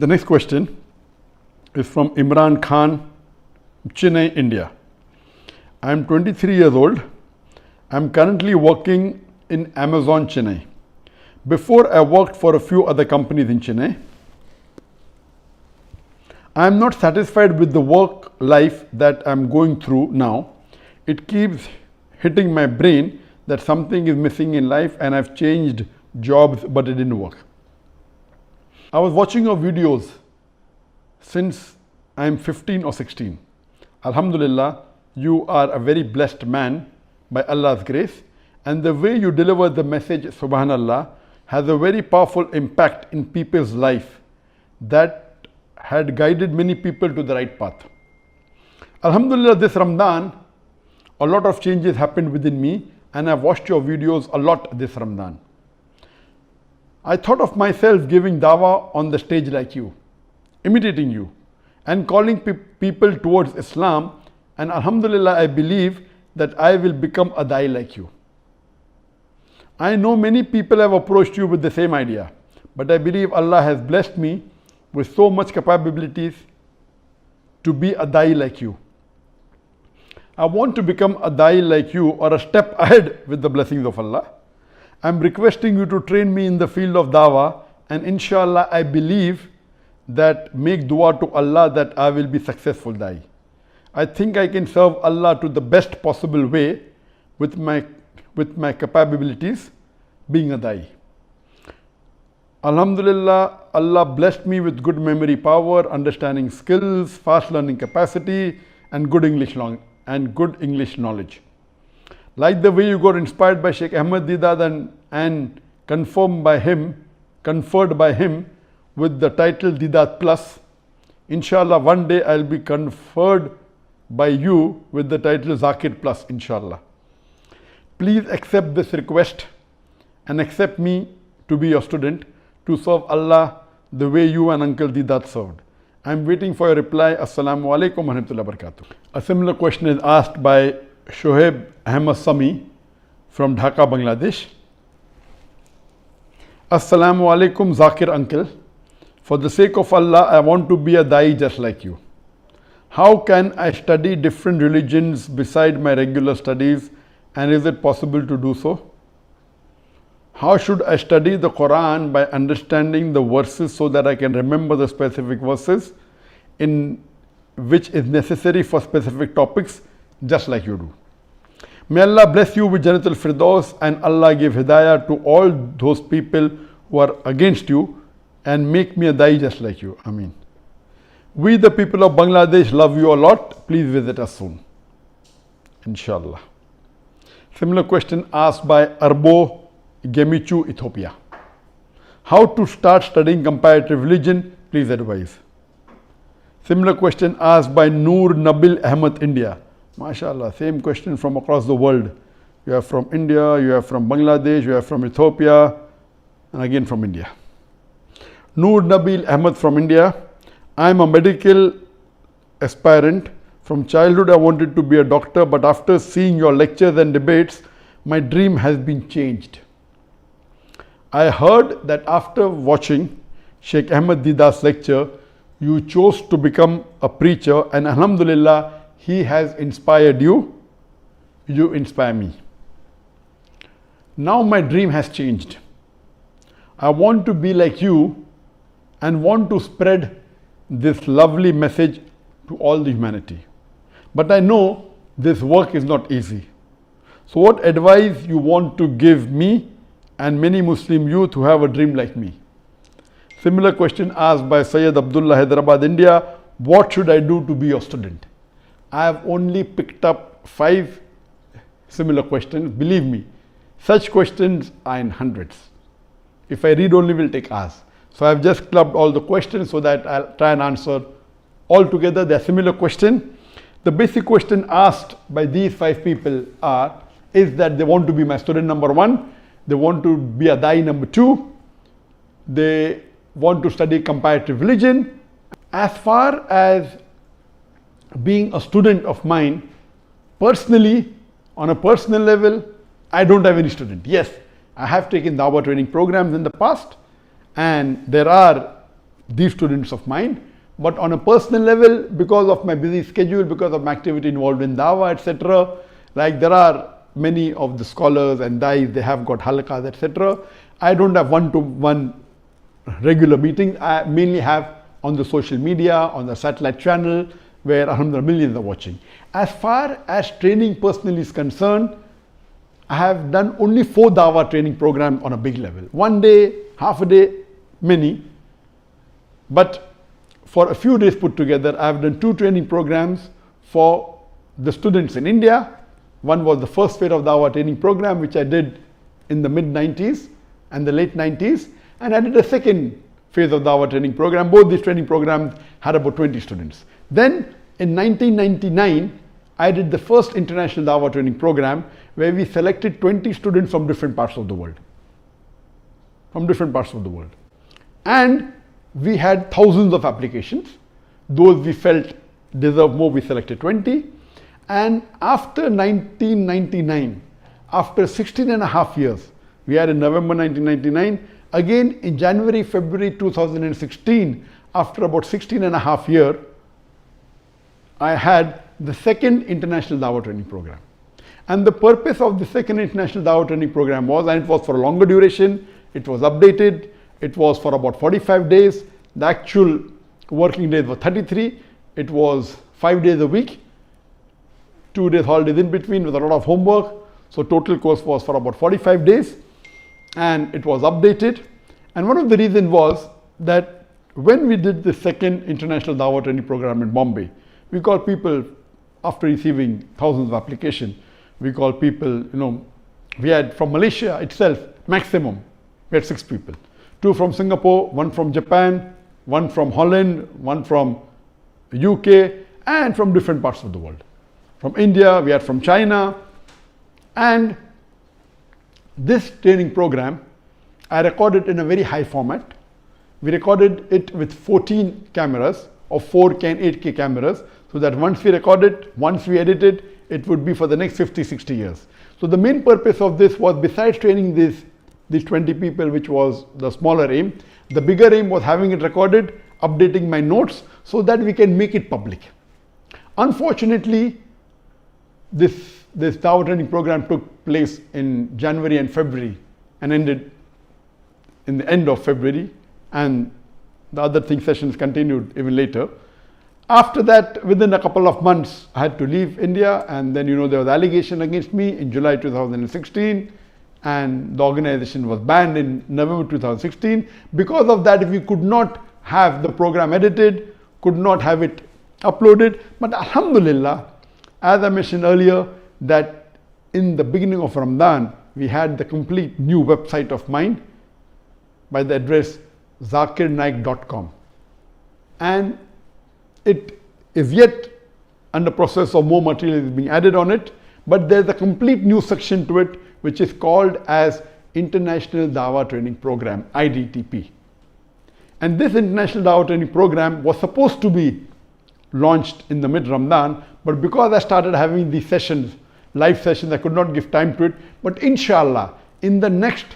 The next question is from Imran Khan, Chennai, India. I am 23 years old. I am currently working in Amazon, Chennai. Before I worked for a few other companies in Chennai. I am not satisfied with the work life that I am going through now. It keeps hitting my brain that something is missing in life and I've changed jobs but it didn't work. I was watching your videos since I am 15 or 16. Alhamdulillah, you are a very blessed man by Allah's grace, and the way you deliver the message, subhanallah, has a very powerful impact in people's life that had guided many people to the right path. Alhamdulillah, this Ramadan, a lot of changes happened within me, and I've watched your videos a lot this Ramadan. I thought of myself giving dawah on the stage like you, imitating you, and calling people towards Islam, and Alhamdulillah, I believe that I will become a da'i like you. I know many people have approached you with the same idea, but I believe Allah has blessed me with so much capabilities to be a da'i like you. I want to become a da'i like you, or a step ahead with the blessings of Allah. I am requesting you to train me in the field of dawah, and inshallah I believe that make dua to Allah that I will be successful da'i. I think I can serve Allah to the best possible way with my capabilities being a da'i. Alhamdulillah, Allah blessed me with good memory power, understanding skills, fast learning capacity, and good English knowledge. Like the way you got inspired by Sheikh Ahmad Deedat and conferred by him with the title Deedat Plus. Inshallah, one day I'll be conferred by you with the title Zakir Plus, inshallah. Please accept this request and accept me to be your student to serve Allah the way you and Uncle Deedat served. I am waiting for your reply. Assalamu alaikum wa rahmatullahi wa barakatuh. A similar question is asked by Shoaib Ahmad Sami from Dhaka, Bangladesh. Assalamu alaikum Zakir uncle. For the sake of Allah, I want to be a da'i just like you. How can I study different religions beside my regular studies, and is it possible to do so? How should I study the Quran by understanding the verses so that I can remember the specific verses in which is necessary for specific topics, just like you do? May Allah bless you with Jannatul Firdaus, and Allah give hidayah to all those people who are against you, and make me a da'i just like you. Ameen. We the people of Bangladesh love you a lot. Please visit us soon, inshallah. Similar question asked by Arbo Gemichu, Ethiopia. How to start studying comparative religion? Please advise. Similar question asked by Noor Nabil Ahmed, India. MashaAllah, same question from across the world. You are from India, you are from Bangladesh, you are from Ethiopia, and again from India. Noor Nabil Ahmed from India. I am a medical aspirant. From childhood I wanted to be a doctor, but after seeing your lectures and debates, my dream has been changed. I heard that after watching Sheikh Ahmad Deedat's lecture, you chose to become a preacher, and Alhamdulillah, he has inspired you. You inspire me. Now my dream has changed. I want to be like you and want to spread this lovely message to all the humanity. But I know this work is not easy. So what advice you want to give me and many Muslim youth who have a dream like me? Similar question asked by Sayyid Abdullah, Hyderabad, India. What should I do to be your student? I have only picked up 5 similar questions. Believe me, such questions are in hundreds. If I read only, will take hours. So I have just clubbed all the questions so that I'll try and answer all together. They're similar questions. The basic question asked by these 5 people is that they want to be my student, number 1. They want to be a da'i, number 2. They want to study comparative religion. As far as being a student of mine, personally, on a personal level, I don't have any student. Yes, I have taken dawah training programs in the past, and there are these students of mine. But on a personal level, because of my busy schedule, because of my activity involved in dawah, etc., like there are many of the scholars and dais, they have got halaqas, etc. I don't have one-to-one regular meetings. I mainly have on the social media, on the satellite channel, where alhamdulillah millions are watching. As far as training personally is concerned, I have done only 4 dawah training programs on a big level. 1 day, half a day, many. But for a few days put together, I have done 2 training programs for the students in India. One was the first phase of dawah training program, which I did in the mid-90s and the late 90s. And I did a second phase of dawah training program. Both these training programs had about 20 students. Then in 1999, I did the first international dawah training program where we selected 20 students from different parts of the world. And we had thousands of applications. Those we felt deserve more, we selected 20. And after 1999, after 16 and a half years, we are in November 1999, again in January, February 2016, after about 16 and a half years, I had the second international dawah training program. And the purpose of the second international dawah training program was, and it was for a longer duration, it was updated, it was for about 45 days, the actual working days were 33, it was 5 days a week, 2 days holidays in between with a lot of homework. So total course was for about 45 days and it was updated. And one of the reasons was that when we did the second international dawah training program in Bombay, we called people, after receiving thousands of applications, we called people, we had from Malaysia itself, maximum, we had 6 people. 2 from Singapore, 1 from Japan, 1 from Holland, 1 from UK, and from different parts of the world. From India, we had from China. And this training program, I recorded in a very high format. We recorded it with 14 cameras or 4K and 8K cameras, so that once we record it, once we edit it, it would be for the next 50, 60 years. So the main purpose of this was, besides training these 20 people, which was the smaller aim, the bigger aim was having it recorded, updating my notes so that we can make it public. Unfortunately, this dawah training program took place in January and February and ended in the end of February, and the other sessions continued even later. After that, within a couple of months, I had to leave India, and then there was allegation against me in July 2016, and the organization was banned in November 2016. Because of that, we could not have the program edited, could not have it uploaded. But alhamdulillah, as I mentioned earlier, that in the beginning of Ramadan, we had the complete new website of mine by the address zakirnaik.com. And it is yet under process of more material is being added on it, but there's a complete new section to it, which is called as International Dawah Training Program, IDTP. And this International Dawah Training Program was supposed to be launched in the mid-Ramadan, but because I started having these sessions, live sessions, I could not give time to it. But inshallah, in the next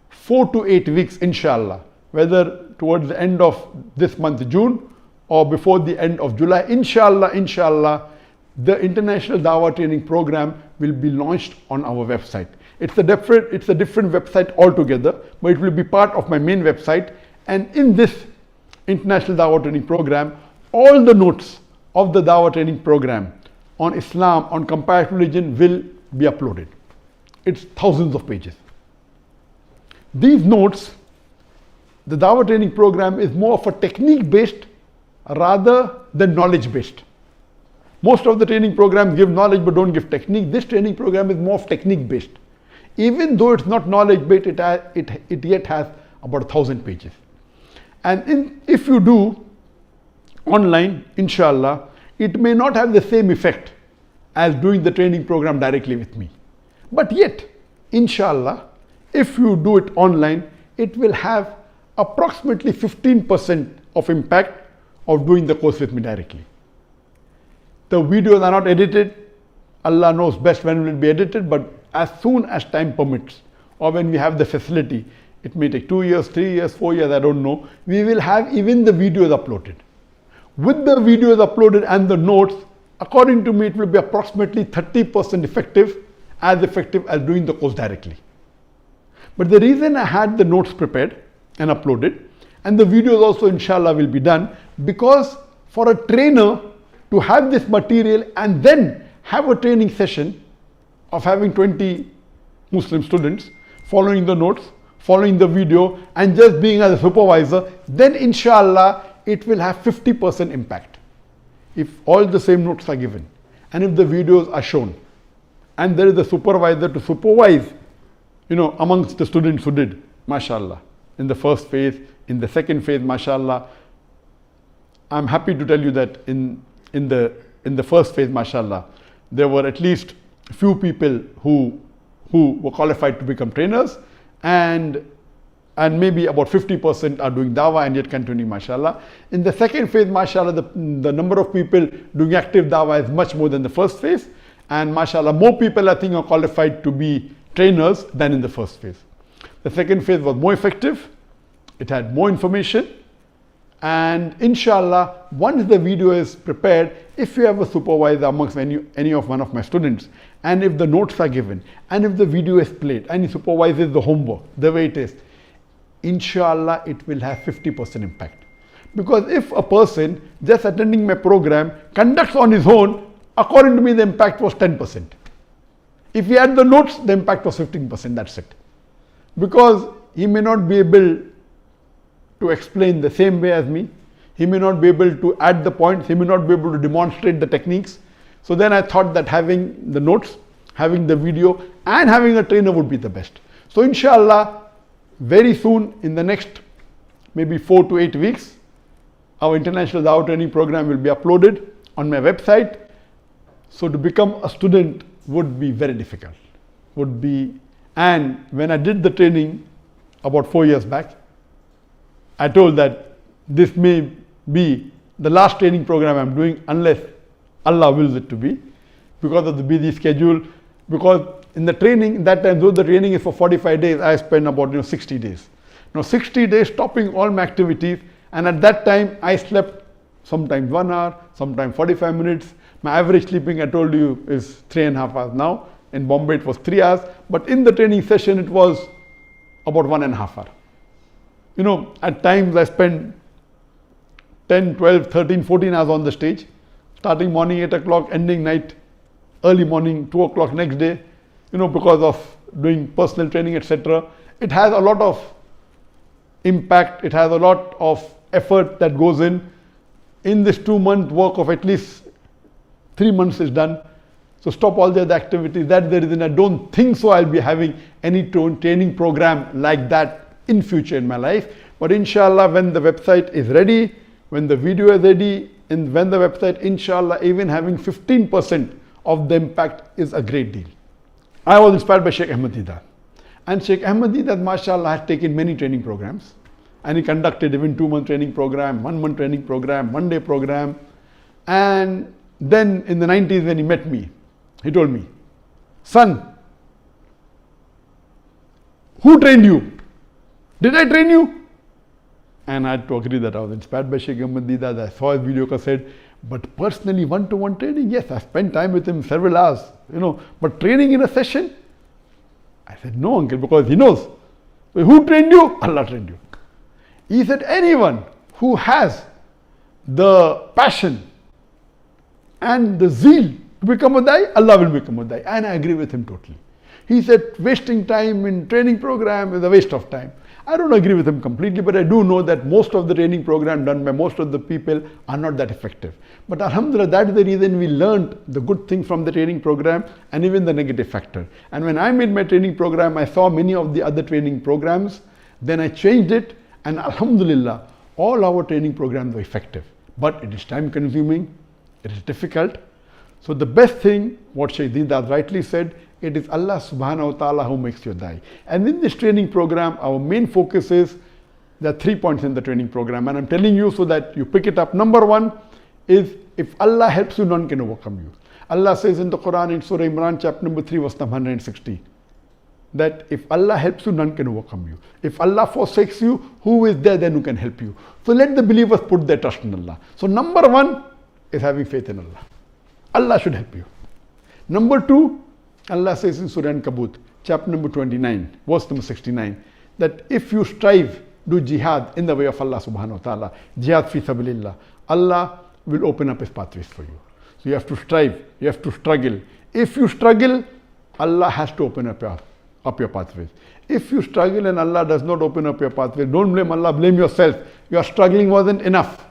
4 to 8 weeks, inshallah, whether towards the end of this month, June, or before the end of July, inshallah, the International Dawah Training Program will be launched on our website. It's a different website altogether, but it will be part of my main website. And in this International Dawah Training Program, all the notes of the Dawah Training Program on Islam, on comparative religion will be uploaded. It's thousands of pages. These notes, the Dawah Training Program is more of a technique based rather than knowledge based. Most of the training programs give knowledge but don't give technique. This training program is more of technique based. Even though it's not knowledge based, it yet has about 1,000 pages. And if you do online, inshallah, it may not have the same effect as doing the training program directly with me. But yet, inshallah, if you do it online, it will have approximately 15% of impact of doing the course with me directly. The videos are not edited. Allah knows best when it will be edited, but as soon as time permits or when we have the facility, It may take 2 years, 3 years, 4 years, I don't know. We will have even the videos uploaded. With the videos uploaded and the notes, according to me, it will be approximately 30% effective as doing the course directly. But the reason I had the notes prepared and uploaded, and the videos also inshallah will be done, because for a trainer to have this material and then have a training session of having 20 Muslim students following the notes, following the video, and just being as a supervisor, then inshallah it will have 50% impact. If all the same notes are given and if the videos are shown and there is a supervisor to supervise, amongst the students who did, mashallah, in the first phase, in the second phase, mashallah. I'm happy to tell you that in the first phase, mashallah, there were at least a few people who were qualified to become trainers, and maybe about 50% are doing dawah and yet continuing, mashallah. In the second phase, mashallah, the number of people doing active dawah is much more than the first phase, and mashallah, more people I think are qualified to be trainers than in the first phase. The second phase was more effective, it had more information, and inshallah, once the video is prepared, if you have a supervisor amongst any of one of my students, and if the notes are given, and if the video is played, and he supervises the homework the way it is, inshallah it will have 50% impact. Because if a person just attending my program conducts on his own, according to me the impact was 10%. If he had the notes, the impact was 15%, that's it. Because he may not be able to explain the same way as me, he may not be able to add the points, he may not be able to demonstrate the techniques. So then I thought that having the notes, having the video, and having a trainer would be the best. So inshallah, very soon, in the next maybe 4 to 8 weeks, our international dawah training program will be uploaded on my website. So to become a student would be very difficult. And when I did the training about 4 years back, I told that this may be the last training program I'm doing unless Allah wills it to be, because of the busy schedule. Because in the training, that time, though the training is for 45 days, I spent about 60 days. Now 60 days stopping all my activities, and at that time I slept sometimes 1 hour, sometimes 45 minutes. My average sleeping, I told you, is 3.5 hours now. In Bombay it was 3 hours, but in the training session it was about 1.5 hours. At times I spend 10, 12, 13, 14 hours on the stage, starting morning 8 o'clock, ending night, early morning 2 o'clock next day, because of doing personal training, etc. It has a lot of impact, it has a lot of effort that goes in. In this 2-month work of at least 3 months is done. So stop all the other activities. That's the reason I don't think so I'll be having any training program like that in future in my life. But inshallah, when the website is ready, when the video is ready, and when the website, inshallah, even having 15% of the impact is a great deal. I was inspired by Sheikh Ahmad Deedat. And Sheikh Ahmad Deedat, mashallah, has taken many training programs. And he conducted even 2-month training program, 1-month training program, 1-day program. And then in the 90s when he met me, he told me, son, who trained you? Did I train you? And I had to agree that I was inspired by Sheikh Ahmad Deedat. I saw his video cassette. But personally, one-to-one training, yes, I spent time with him several hours, But training in a session? I said, no, uncle, because he knows. So who trained you? Allah trained you. He said, anyone who has the passion and the zeal to become a Dai, Allah will become a Dai. And I agree with him totally. He said, wasting time in training program is a waste of time. I don't agree with him completely, but I do know that most of the training program done by most of the people are not that effective. But alhamdulillah, that is the reason we learned the good thing from the training program and even the negative factor. And when I made my training program, I saw many of the other training programs. Then I changed it, and alhamdulillah, all our training programs were effective. But it is time consuming, it is difficult. So the best thing, what Shaykh Deedat rightly said, it is Allah subhanahu wa ta'ala who makes you Dai. And in this training program, our main focus is, there are 3 points in the training program, and I'm telling you so that you pick it up. Number 1 is, if Allah helps you, none can overcome you. Allah says in the Quran, in Surah Imran, chapter number 3, verse number 160, that if Allah helps you, none can overcome you. If Allah forsakes you, who is there then who can help you? So let the believers put their trust in Allah. So number one is having faith in Allah. Allah should help you. Number two, Allah says in Surah Ankabut, chapter number 29, verse number 69, that if you strive, do jihad in the way of Allah subhanahu wa ta'ala, jihad fi sabilillah, Allah will open up His pathways for you. So you have to strive, you have to struggle. If you struggle, Allah has to open up your pathways. If you struggle and Allah does not open up your pathways, don't blame Allah, blame yourself. Your struggling wasn't enough.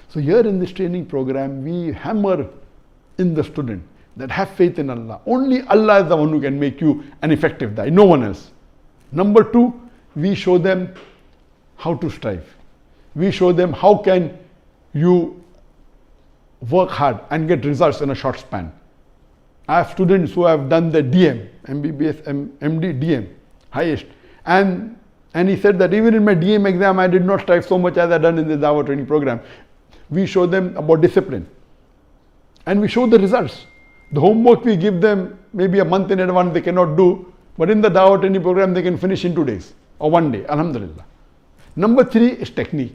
So here in this training program, we hammer in the student that have faith in Allah. Only Allah is the one who can make you an effective da'i, no one else. Number two, we show them how to strive. We show them how can you work hard and get results in a short span. I have students who have done the DM, MBBS, MD, DM, highest. And he said that even in my DM exam, I did not strive so much as I done in the Dawah training program. We show them about discipline. And we show the results. The homework we give them maybe a month in advance they cannot do, but in the Dawah training program they can finish in 2 days or 1 day, alhamdulillah. Number three is technique.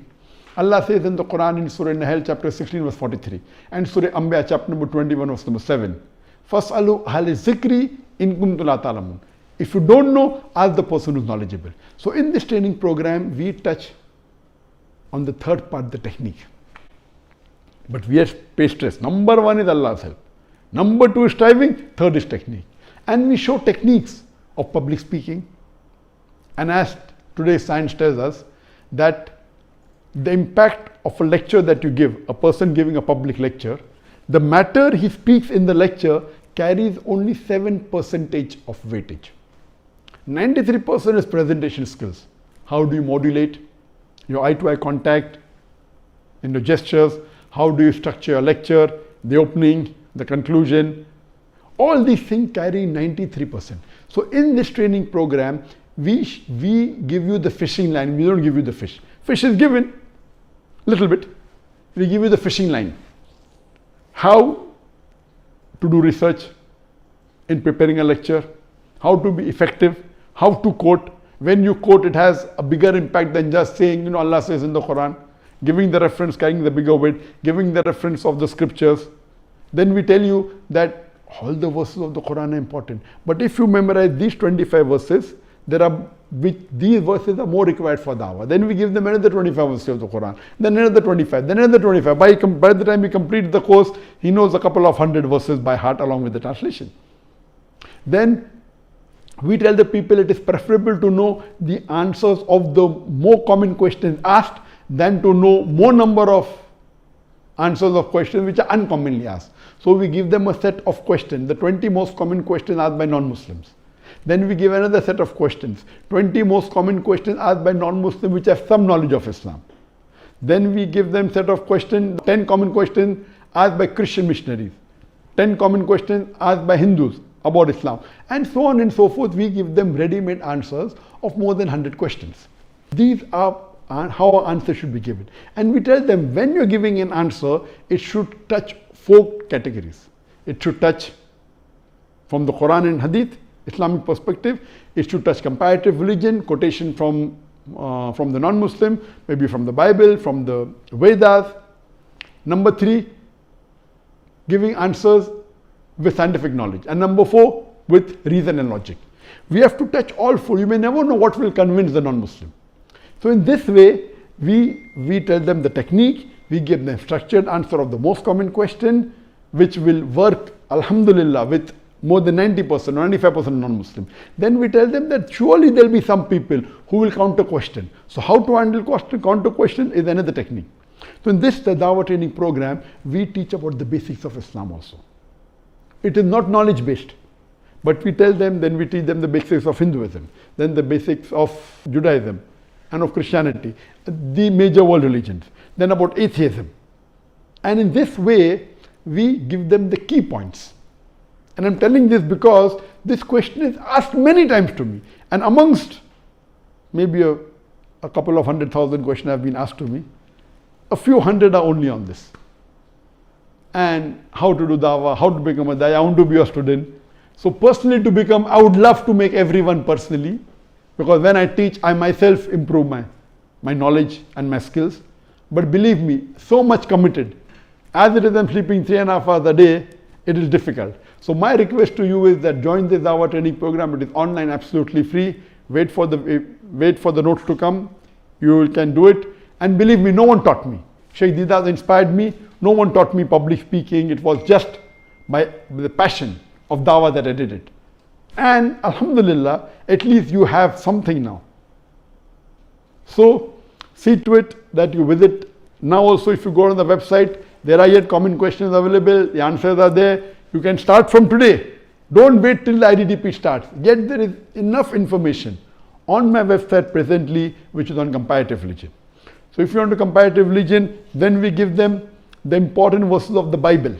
Allah says in the Quran in Surah Nahl chapter 16 verse 43 and Surah Anbiya chapter number 21 verse number 7. Fas'alu ahli zikri in kuntum la ta'lamun. If you don't know, ask the person who's knowledgeable. So in this training program, we touch on the third part, the technique. But we have pay stress. Number one is Allah's help. Number two is striving. Third is technique. And we show techniques of public speaking. And as today's science tells us, that the impact of a lecture that you give, a person giving a public lecture, the matter he speaks in the lecture carries only 7% of weightage. 93% is presentation skills. How do you modulate your eye-to-eye contact, in the gestures? How do you structure your lecture, the opening, the conclusion? All these things carry 93%. So in this training program, we give you the fishing line. We don't give you the fish. Fish is given, little bit. We give you the fishing line. How to do research in preparing a lecture, how to be effective, how to quote. When you quote, it has a bigger impact than just saying, Allah says in the Quran, giving the reference, carrying the bigger weight, giving the reference of the scriptures. Then we tell you that all the verses of the Quran are important. But if you memorize these 25 verses, these verses are more required for dawah. Then we give them another 25 verses of the Quran, then another 25, then another 25. By the time he completes the course, he knows a couple of 100 verses by heart along with the translation. Then we tell the people it is preferable to know the answers of the more common questions asked than to know more number of answers of questions which are uncommonly asked. So we give them a set of questions, the 20 most common questions asked by non-Muslims. Then we give another set of questions, 20 most common questions asked by non-Muslims which have some knowledge of Islam. Then we give them set of questions, 10 common questions asked by Christian missionaries, 10 common questions asked by Hindus about Islam, and so on and so forth. We give them ready-made answers of more than 100 questions. These are how an answer should be given. And we tell them when you're giving an answer, it should touch 4 categories. It should touch from the Quran and Hadith, Islamic perspective. It should touch comparative religion, quotation from the non-Muslim, maybe from the Bible, from the Vedas. Number 3, giving answers with scientific knowledge. And number 4, with reason and logic. We have to touch all 4. You may never know what will convince the non-Muslim. So in this way, we tell them the technique, we give them structured answer of the most common question, which will work, alhamdulillah, with more than 90% or 95% non-Muslim. Then we tell them that surely there will be some people who will counter question. So how to handle counter question is another technique. So in this, the Dawah training program, we teach about the basics of Islam also. It is not knowledge based, but we tell them, then we teach them the basics of Hinduism, then the basics of Judaism and of Christianity, the major world religions, then about atheism. And in this way, we give them the key points. And I'm telling this because this question is asked many times to me. And amongst maybe a couple of 100,000 questions have been asked to me, a few hundred are only on this. And how to do dawah, how to become a da'i, I want to be a student. So personally to become, I would love to make everyone personally, because when I teach, I myself improve my knowledge and my skills. But believe me, so much committed. As it is, I'm sleeping 3.5 hours a day, it is difficult. So my request to you is that join this Dawah training program. It is online, absolutely free. Wait for the notes to come. You can do it. And believe me, no one taught me. Sheikh Deedat inspired me. No one taught me public speaking. It was just by the passion of Dawah that I did it. And Alhamdulillah, at least you have something now. So see to it that you visit. Now also, if you go on the website, there are yet common questions available. The answers are there. You can start from today. Don't wait till the IDDP starts. Yet there is enough information on my website presently, which is on comparative religion. So if you want to comparative religion, then we give them the important verses of the Bible.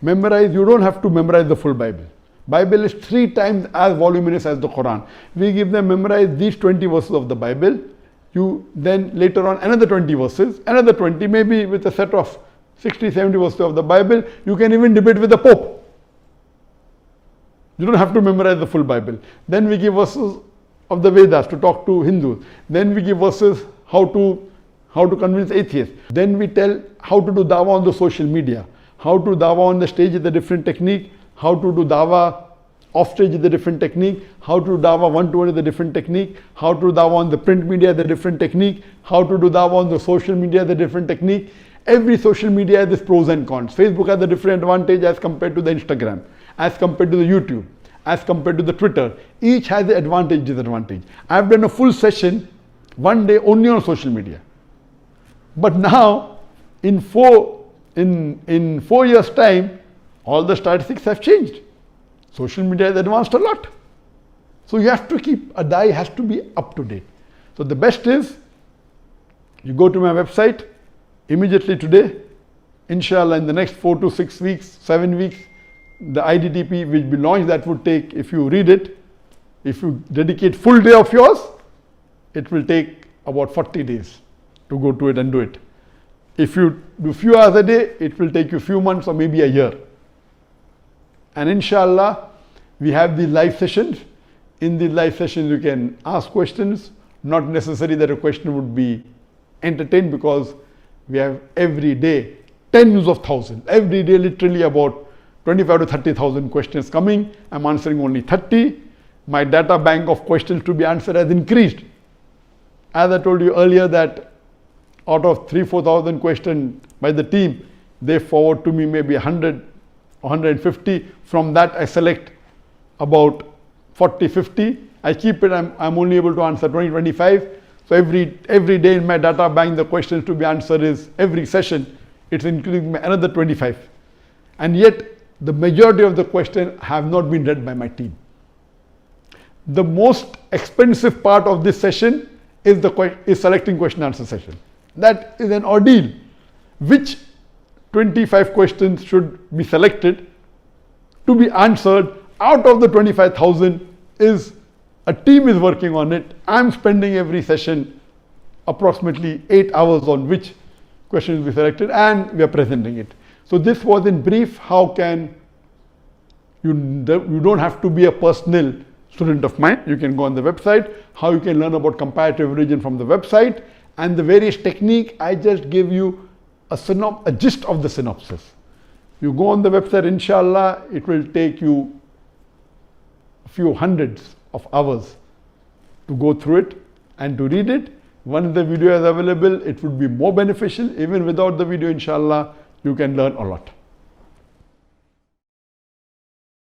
Memorize. You don't have to memorize the full Bible. Bible is 3 times as voluminous as the Quran. We give them memorize these 20 verses of the Bible. You then later on another 20 verses, another 20, maybe with a set of 60, 70 verses of the Bible. You can even debate with the Pope. You don't have to memorize the full Bible. Then we give verses of the Vedas to talk to Hindus. Then we give verses how to convince atheists. Then we tell how to do dawah on the social media. How to dawah on the stage is a different technique. How to do dawah off stage is a different technique. How to do dawah one-to-one is a different technique. How to do dawah on the print media is a different technique. How to do dawah on the social media is a different technique. Every social media has its pros and cons. Facebook has a different advantage as compared to the Instagram, as compared to the YouTube, as compared to the Twitter. Each has the advantage, disadvantage. I have done a full session one day only on social media. But now, in 4 years' time, all the statistics have changed. Social media has advanced a lot. So you have to keep, a dai has to be up to date. So the best is, you go to my website immediately today. Inshallah, in the next 4 to 6 weeks, 7 weeks, the IDTP will be launched. That would take, if you read it, if you dedicate full day of yours, it will take about 40 days to go to it and do it. If you do few hours a day, it will take you few months or maybe a year. And inshallah, we have these live sessions. In these live sessions, you can ask questions. Not necessary that a question would be entertained, because we have every day tens of thousands. Every day, literally about 25 to 30,000 questions coming. I'm answering only 30. My data bank of questions to be answered has increased. As I told you earlier, that out of 3,000-4,000 questions by the team, they forward to me maybe 100 or 150. From that, I select about 40, 50. I keep it. I'm only able to answer 20, 25. So every day in my data bank, the questions to be answered is, every session, it's including another 25. And yet, the majority of the questions have not been read by my team. The most expensive part of this session is selecting question answer session. That is an ordeal. Which 25 questions should be selected to be answered out of the 25,000 is a team is working on it. I'm spending every session approximately 8 hours on which question will be selected, and we are presenting it. So this was in brief how can you don't have to be a personal student of mine. You can go on the website, how you can learn about comparative religion from the website, and the various technique. I just give you a gist of the synopsis. You go on the website, inshallah, it will take you a few hundreds of hours to go through it and to read it. Once the video is available, it would be more beneficial. Even without the video, inshallah, you can learn a lot.